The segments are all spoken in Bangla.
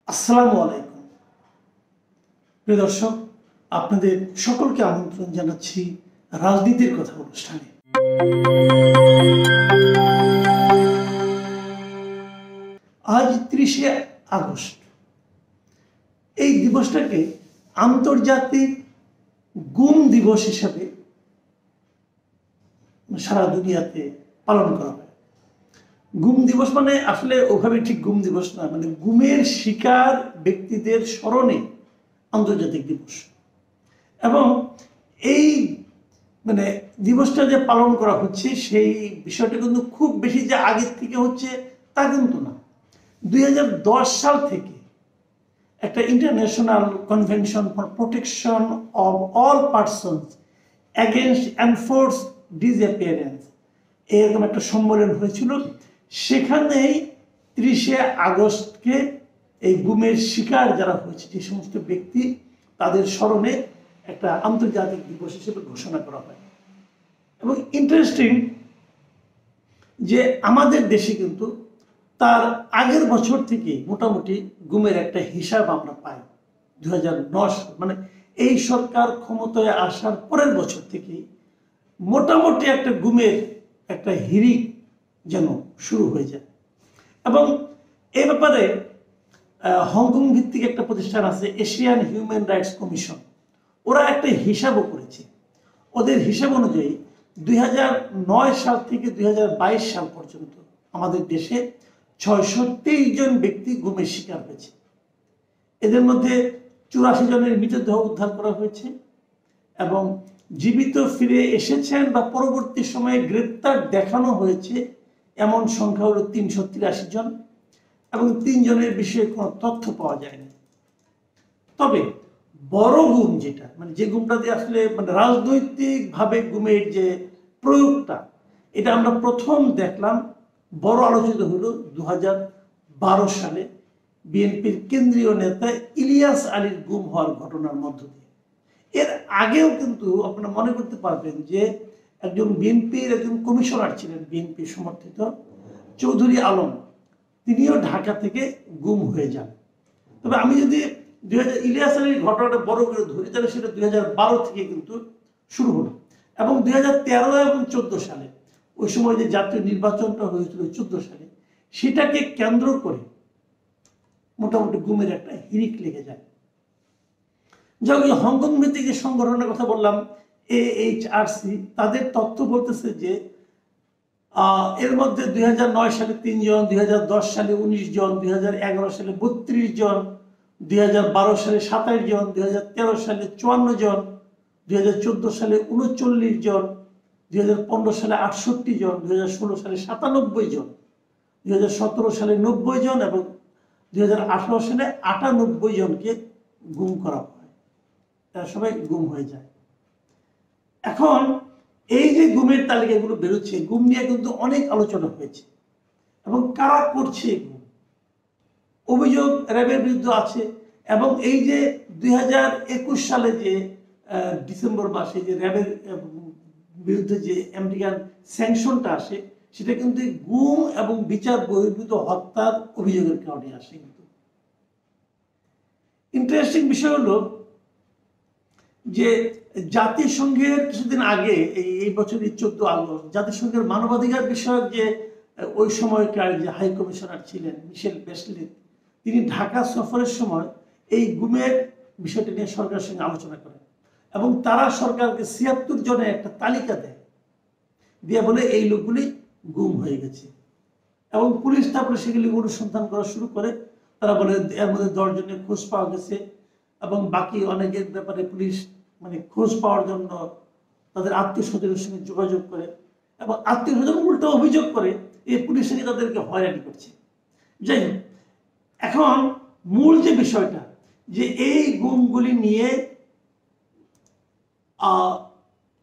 আসসালামু আলাইকুম প্রিয় দর্শক, আপনাদের সকলকে আমন্ত্রণ জানাচ্ছি রাজনীতির কথা অনুষ্ঠানে। আজ 30শে আগস্ট, এই দিবসটাকে আন্তর্জাতিক গুম দিবস হিসাবে সারা দুনিয়াতে পালন করা হয়। গুম দিবস মানে আসলে ওভাবে ঠিক গুম দিবস না, মানে গুমের শিকার ব্যক্তিদের স্মরণে আন্তর্জাতিক দিবস। এবং এই মানে দিবসটা যে পালন করা হচ্ছে সেই বিষয়টা কিন্তু খুব বেশি যে আগের থেকে হচ্ছে তা কিন্তু না। 2010 সাল থেকে একটা international convention for protection of all persons against enforce disappearance এরকম একটা সম্মেলন হয়েছিল। সেখানেই 30শে আগস্টকে এই গুমের শিকার যারা হয়েছে যে সমস্ত ব্যক্তি তাদের স্মরণে একটা আন্তর্জাতিক দিবস হিসেবে ঘোষণা করা হয়। এবং ইন্টারেস্টিং যে আমাদের দেশে কিন্তু তার আগের বছর থেকে মোটামুটি গুমের একটা হিসাব আমরা পাই। 2009 মানে এই সরকার ক্ষমতায় আসার পরের বছর থেকে মোটামুটি একটা গুমের একটা হিড়িক যেন শুরু হয়ে যায়। এবং এ ব্যাপারে হংকং ভিত্তিক একটা প্রতিষ্ঠান আছে, এশিয়ান হিউম্যান রাইটস কমিশন। ওরা একটা হিসাবও করেছে। ওদের হিসাব অনুযায়ী 2009 সাল থেকে 2022 সাল পর্যন্ত আমাদের দেশে 623 জন ব্যক্তি গুমের শিকার হয়েছে। এদের মধ্যে 84 জনের মৃতদেহ উদ্ধার করা হয়েছে এবং জীবিত ফিরে এসেছেন বা পরবর্তী সময়ে গ্রেপ্তার দেখানো হয়েছে এমন সংখ্যা হলো 383 জন এবং 3 জনের বিষয়ে কোনো তথ্য পাওয়া যায়নি। তবে বড় গুম যেটা মানে যে গুমটা দিয়ে আসলে মানে রাজনৈতিকভাবে গুমের যে প্রয়োগটা, এটা আমরা প্রথম দেখলাম, বড় আলোচিত হলো 2012 সালে বিএনপির কেন্দ্রীয় নেতা ইলিয়াস আলীর গুম হওয়ার ঘটনার মধ্য দিয়ে। এর আগেও কিন্তু আপনারা মনে করতে পারবেন যে একজন বিএনপির একজন কমিশনার ছিলেন, বিএনপি সমর্থিত চৌধুরী আলম, তিনিও ঢাকা থেকে গুম হয়ে যান। তবে আমি যদি ইলিয়াস আলীর ঘটনাটা বড় করে ধরি তাহলে সেটা 2012 থেকে কিন্তু শুরু হলো এবং 2013 এবং 14 সালে ওই সময় যে জাতীয় নির্বাচনটা হয়েছিল 14 সালে, সেটাকে কেন্দ্র করে মোটামুটি গুমের একটা হিড়িক লেগে যায়। যাই হোক, হংকং ভিত্তিক যে সংগঠনের কথা বললাম AHRC, তাদের তথ্য বলতেছে যে এর মধ্যে 2009 সালে 3 জন, 2010 সালে 19 জন, 2011 সালে 32 জন, 2012 সালে 27 জন, 2013 সালে 54 জন, 2014 সালে 39 জন, 2015 সালে 68 জন, 2016 সালে 97 জন, 2017 সালে 90 জন এবং 2018 সালে 98 জনকে গুম করা হয়। তারা সবাই গুম হয়ে যায়। এখন এই যে গুমের তালিকাগুলো বেরোচ্ছে, গুম নিয়ে কিন্তু অনেক আলোচনা হয়েছে এবং কারা করছে গুম, অভিযোগ র্যাবের বিরুদ্ধে আছে। এবং এই যে 2021 সালে যে ডিসেম্বর মাসে যে র্যাবের বিরুদ্ধে যে আমেরিকান স্যাংশনটা আসে, সেটা কিন্তু গুম এবং বিচার বহির্ভূত হত্যার অভিযোগের কারণে আসে। কিন্তু ইন্টারেস্টিং বিষয় হলো যে জাতিসংঘের কিছুদিন আগে এই বছরের 14 আগস্ট জাতিসংঘের মানবাধিকার বিষয়ক যে ওই সময়কার যে হাই কমিশনার ছিলেন মিশেল বেশলেট, তিনি ঢাকা সফরের সময় এই গুমের বিষয়টি নিয়ে সরকারের সঙ্গে আলোচনা করেন এবং তারা সরকারকে 76 জনের একটা তালিকা দেয়, দিয়ে বলে এই লোকগুলি গুম হয়ে গেছে। এবং পুলিশ তারপরে সেগুলি অনুসন্ধান করা শুরু করে। তারা বলে এর মধ্যে 10 জনের খোঁজ পাওয়া গেছে এবং বাকি অনেকের ব্যাপারে পুলিশ মানে খোঁজ পাওয়ার জন্য তাদের আত্মীয় স্বজনের সঙ্গে যোগাযোগ করে এবং আত্মীয় স্বজন উল্টো অভিযোগ করে এই পুলিশ নাকি তাদেরকে হয়রানি করছে। যাই হোক, এখন মূল যে বিষয়টা যে এই গুমগুলি নিয়ে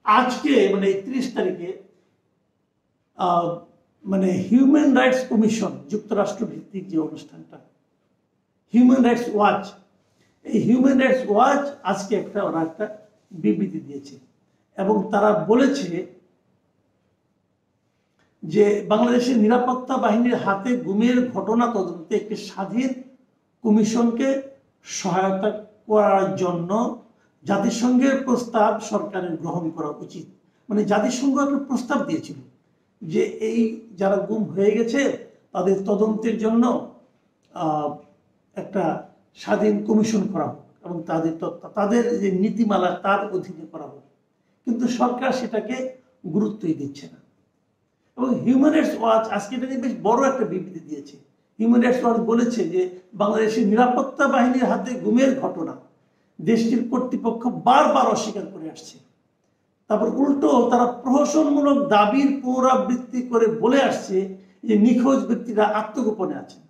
আজকে মানে 31 তারিখে মানে হিউম্যান রাইটস কমিশন, যুক্তরাষ্ট্র ভিত্তিক যে অনুষ্ঠানটা হিউম্যান রাইটস ওয়াচ, এই হিউম্যান রাইটস ওয়াচ আজকে ওরা একটা বিবৃতি দিয়েছে এবং তারা বলেছে যে বাংলাদেশের নিরাপত্তা বাহিনীর হাতে গুমের ঘটনা তদন্তে একটি স্বাধীন কমিশনকে সহায়তা করার জন্য জাতিসংঘের প্রস্তাব সরকারের গ্রহণ করা উচিত। মানে জাতিসংঘ একটা প্রস্তাব দিয়েছিল যে এই যারা গুম হয়ে গেছে তাদের তদন্তের জন্য একটা স্বাধীন কমিশন করা হোক এবং তাদের যে নীতিমালা তার অধীনে করা হোক, কিন্তু সরকার সেটাকে গুরুত্বই দিচ্ছে না। এবং হিউম্যান রাইটস ওয়াচ আজকে এটা নিয়ে বেশ বড় একটা বিবৃতি দিয়েছে। হিউম্যান রাইটস ওয়াচ বলেছে যে বাংলাদেশের নিরাপত্তা বাহিনীর হাতে গুমের ঘটনা দেশটির কর্তৃপক্ষ বারবার অস্বীকার করে আসছে। তারপর উল্টো তারা প্রহসনমূলক দাবির পুনরাবৃত্তি করে বলে আসছে যে নিখোঁজ ব্যক্তিরা আত্মগোপনে আছেন।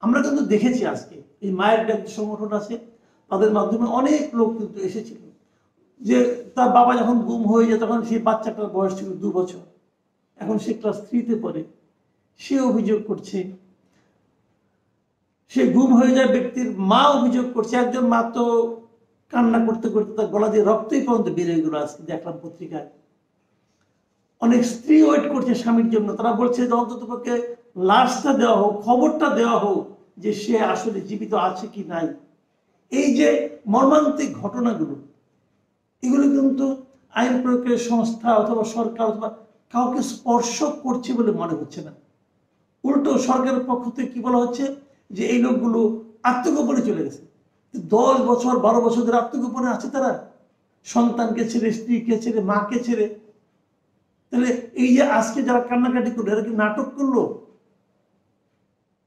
আমরা কিন্তু দেখেছি আজকে এই মায়ের ডাক সংগঠন আছে, তাদের মাধ্যমে অনেক লোক কিন্তু এসেছিল যে তার বাবা যখন গুম হয়ে যায় তখন সেই বাচ্চাটার বয়স ছিল 2 বছর, এখন সে ক্লাস 3-তে পড়ে। সে অভিযোগ করছে, সে গুম হয়ে যায় ব্যক্তির মা অভিযোগ করছে। একজন মা তো কান্না করতে করতে তার গলা দিয়ে রক্তই পর্যন্ত বেরিয়ে গেল। আজকে দেখলাম পত্রিকায় অনেক স্ত্রী ওয়েট করছে স্বামীর জন্য, তারা বলছে যে অন্তত পক্ষে লাশটা দেওয়া হোক, খবরটা দেওয়া হোক যে সে আসলে জীবিত আছে কি নাই। এই যে মর্মান্তিক ঘটনাগুলো, এগুলো কিন্তু আইন প্রয়োগের সংস্থা অথবা সরকার অথবা কাউকে স্পর্শ করছে বলে মনে হচ্ছে না। উল্টো সরকারের পক্ষ থেকে কি বলা হচ্ছে যে এই লোকগুলো আত্মগোপনে চলে গেছে। 10 বছর 12 বছর ধরে আত্মগোপনে আছে তারা, সন্তানকে ছেড়ে, স্ত্রীকে ছেড়ে, মাকে ছেড়ে। তাহলে এই যে আজকে যারা কান্নাকাটি করলো এরা কি নাটক করলো?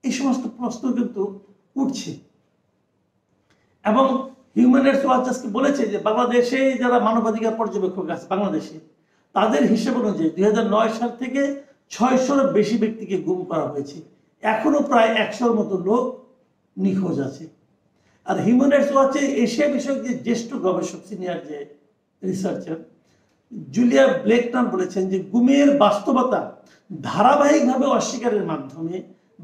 এই সমস্ত প্রশ্ন কিন্তু উঠছে। এবং হিউম্যান রাইটস ওয়াচ আজকে বলেছে যে বাংলাদেশে যারা মানবাধিকার পর্যবেক্ষক আছে বাংলাদেশে, তাদের হিসেব অনুযায়ী 2009 সাল থেকে 600-র বেশি ব্যক্তিকে গুম করা হয়েছে। এখনো প্রায় 100-র মতো লোক নিখোঁজ আছে। আর হিউম্যান রাইটস ওয়াচে এশিয়া বিষয়ক যে জ্যেষ্ঠ গবেষক, সিনিয়র যে রিসার্চার জুলিয়া ব্লেকটন বলেছেন যে গুমের বাস্তবতা ধারাবাহিকভাবে অস্বীকারের মাধ্যমে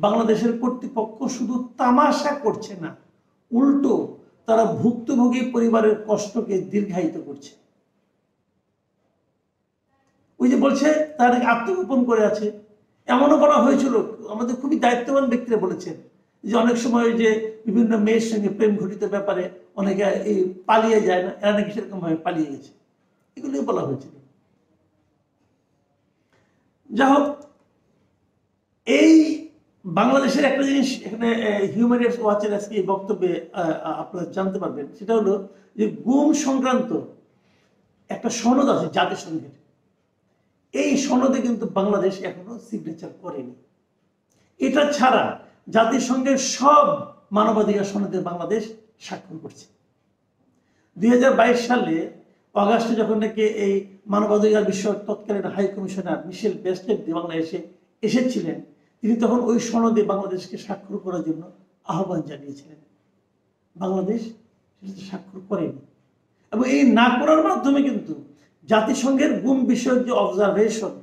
বাংলাদেশের কর্তৃপক্ষ শুধু তামাশা করছে না, উল্টো তারা ভুক্তভোগী পরিবারের কষ্টকে দীর্ঘায়িত করছে। ওই যে বলছে তারা আত্মগোপন করে আছে, এমনও বলা হয়েছিল, আমাদের খুবই দায়িত্ববান ব্যক্তিরা বলেছেন যে অনেক সময় যে বিভিন্ন মেয়ের সঙ্গে প্রেম ঘটিত ব্যাপারে অনেকে পালিয়ে যায় না, এরা নাকি সেরকম ভাবে পালিয়ে গেছে, এগুলো বলা হয়েছিল। যা হোক, এই বাংলাদেশের একটা জিনিস এখানে হিউম্যান রাইটস ওয়াচের আজকে এই বক্তব্যে আপনারা জানতে পারবেন, সেটা হলো যে গুম সংক্রান্ত একটা সনদ আছে জাতিসংঘের। এই সনদে কিন্তু বাংলাদেশ এখনো সিগনেচার করেনি। এটা ছাড়া জাতিসংঘের সব মানবাধিকার সনদে বাংলাদেশ স্বাক্ষর করছে। 2022 সালে অগাস্টে যখন নাকি এই মানবাধিকার বিষয়ক তৎকালীন হাই কমিশনার মিশেল বেস্টেট বাংলাদেশে এসেছিলেন, তিনি তখন ওই সনদে বাংলাদেশকে স্বাক্ষর করার জন্য আহ্বান জানিয়েছিলেন। বাংলাদেশ সেটাতে স্বাক্ষর করেনি এবং এই না করার মাধ্যমে কিন্তু জাতিসংঘের গুম বিষয়ক যে অবজারভেশন,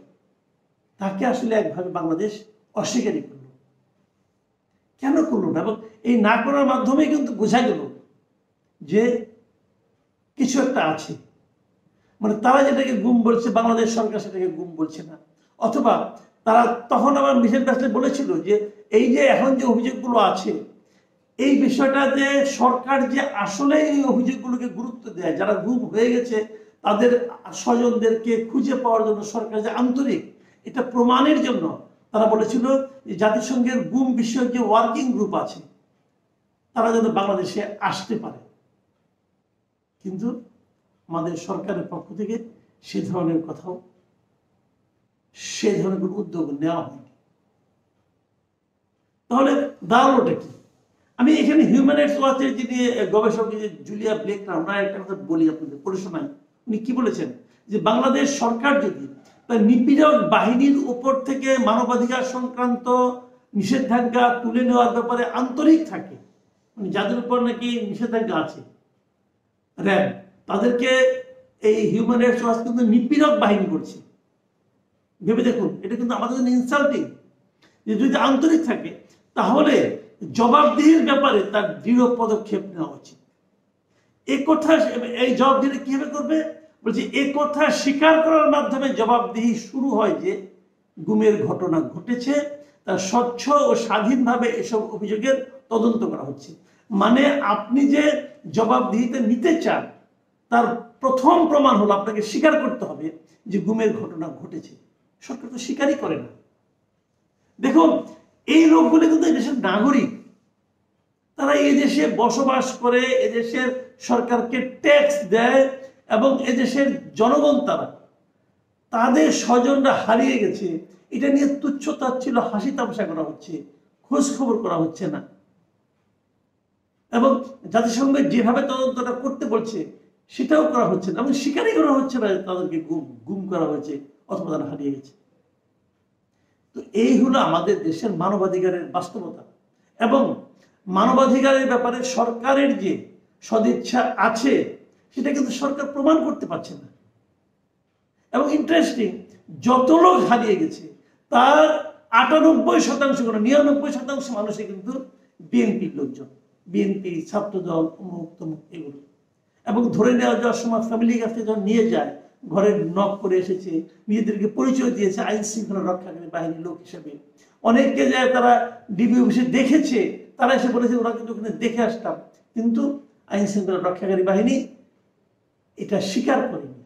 তাকে আসলে একভাবে বাংলাদেশ অস্বীকারই করল। কেন করল না? এবং এই না করার মাধ্যমে কিন্তু বোঝা গেল যে কিছু একটা আছে। মানে তারা যেটাকে গুম বলছে, বাংলাদেশ সরকার সেটাকে গুম বলছে না। অথবা তারা তখন আবার মিশেল বেস্টেট বলেছিল যে এই যে এখন যে অভিযোগগুলো আছে, এই বিষয়টা যে সরকার যে আসলে এই অভিযোগগুলোকে গুরুত্ব দেয়, যারা গুম হয়ে গেছে তাদের স্বজনদেরকে খুঁজে পাওয়ার জন্য সরকার যে আন্তরিক, এটা প্রমাণের জন্য তারা বলেছিল যে জাতিসংঘের গুম বিষয়ক যে ওয়ার্কিং গ্রুপ আছে তারা যেন বাংলাদেশে আসতে পারে। কিন্তু আমাদের সরকারের পক্ষ থেকে সে ধরনের কথাও, সে ধরনের কোনো উদ্যোগ নেওয়া হয়নি। তাহলে দাঁড়ালোটা কি? আমি এখানে হিউম্যান রাইটস ওয়াচের যিনি গবেষক জুলিয়া ব্লেকটন, ওনার একটা কথা বলি আপনাদের পড়ে শোনাই। উনি কি বলেছেন যে বাংলাদেশ সরকার যদি নিপীড়ক বাহিনীর উপর থেকে মানবাধিকার সংক্রান্ত নিষেধাজ্ঞা তুলে নেওয়ার ব্যাপারে আন্তরিক থাকে, মানে যাদের উপর নাকি নিষেধাজ্ঞা আছে র্যাব, তাদেরকে এই হিউম্যান রাইটস ওয়াচ কিন্তু নিপীড়ক বাহিনী করছে। ভেবে দেখুন, এটা কিন্তু আমাদের জন্য ইনসাল্টিং। যে যদি আন্তরিক থাকে তাহলে জবাবদিহির ব্যাপারে তার দৃঢ় পদক্ষেপ নেওয়া উচিত। এই কথা, এই জবাবদিহি কিভাবে করবে বলছি, এই কথা স্বীকার করার মাধ্যমে জবাবদিহি শুরু হয় যে গুমের ঘটনা ঘটেছে, স্বচ্ছ ও স্বাধীনভাবে এসব অভিযোগের তদন্ত করা হচ্ছে। মানে আপনি যে জবাবদিহিতা নিতে চান তার প্রথম প্রমাণ হলো আপনাকে স্বীকার করতে হবে যে গুমের ঘটনা ঘটেছে। সরকার তো স্বীকারই করে না। দেখুন, এই লোকগুলো কিন্তু দেশের নাগরিক, তারা এই দেশে বসবাস করে, এদেশের সরকারকে ট্যাক্স দেয় এবং এদেশের জনগণ তারা, তাদের স্বজনরা হারিয়ে গেছে এটা নিয়ে তুচ্ছ তাচ্ছিল্য হাসি তামাশা করা হচ্ছে, খোঁজ খবর করা হচ্ছে না। এবং জাতিসংঘ যেভাবে তদন্তটা করতে বলছে সেটাও করা হচ্ছে না, এবং স্বীকারই করা হচ্ছে না তাদেরকে গুম করা হয়েছে অথবা তারা হারিয়ে গেছে। তো এই হলো আমাদের দেশের মানবাধিকারের বাস্তবতা। এবং মানবাধিকারের ব্যাপারে সরকারের যে সদিচ্ছা আছে সেটা কিন্তু সরকার প্রমাণ করতে পারছে না। এবং ইন্টারেস্টিং, যত লোক হারিয়ে গেছে তার 98% কোনো 99% মানুষই কিন্তু বিএনপির লোকজন, বিএনপি, ছাত্রদল, অমুক তমুক এগুলো। এবং ধরে নেওয়া যাওয়ার সময় ফ্যামিলির কাছে যখন নিয়ে যায়, ঘরে নক করে এসেছে, নিজেদেরকে পরিচয় দিয়েছে আইন শৃঙ্খলা রক্ষাকারী বাহিনীর লোক হিসেবে। অনেককে যায় তারা ডিবি অফিসে দেখেছে, তারা এসে বলেছে ওরা কিন্তু ওখানে দেখে আসতাম, কিন্তু আইন শৃঙ্খলা রক্ষাকারী বাহিনী এটা স্বীকার করেনি,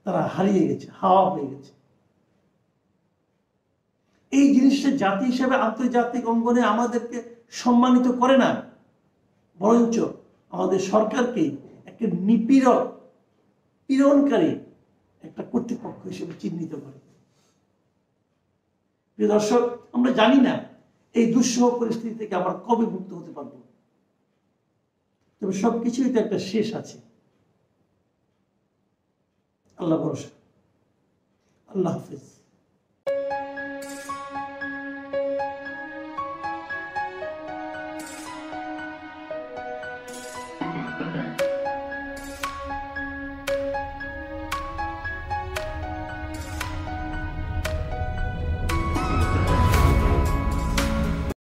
তারা হারিয়ে গেছে, হাওয়া হয়ে গেছে। এই জিনিসটা জাতি হিসেবে আন্তর্জাতিক অঙ্গনে আমাদেরকে সম্মানিত করে না, বরঞ্চ আমাদের সরকারকে একটা পীড়নকারী একটা কর্তৃপক্ষ হিসেবে চিহ্নিত করে। প্রিয় দর্শক, আমরা জানি না এই দুঃসহ পরিস্থিতি থেকে আমরা কবে মুক্ত হতে পারবো, তবে সবকিছুই তো একটা শেষ আছে। আল্লাহ ভরসা। আল্লাহ হাফেজ।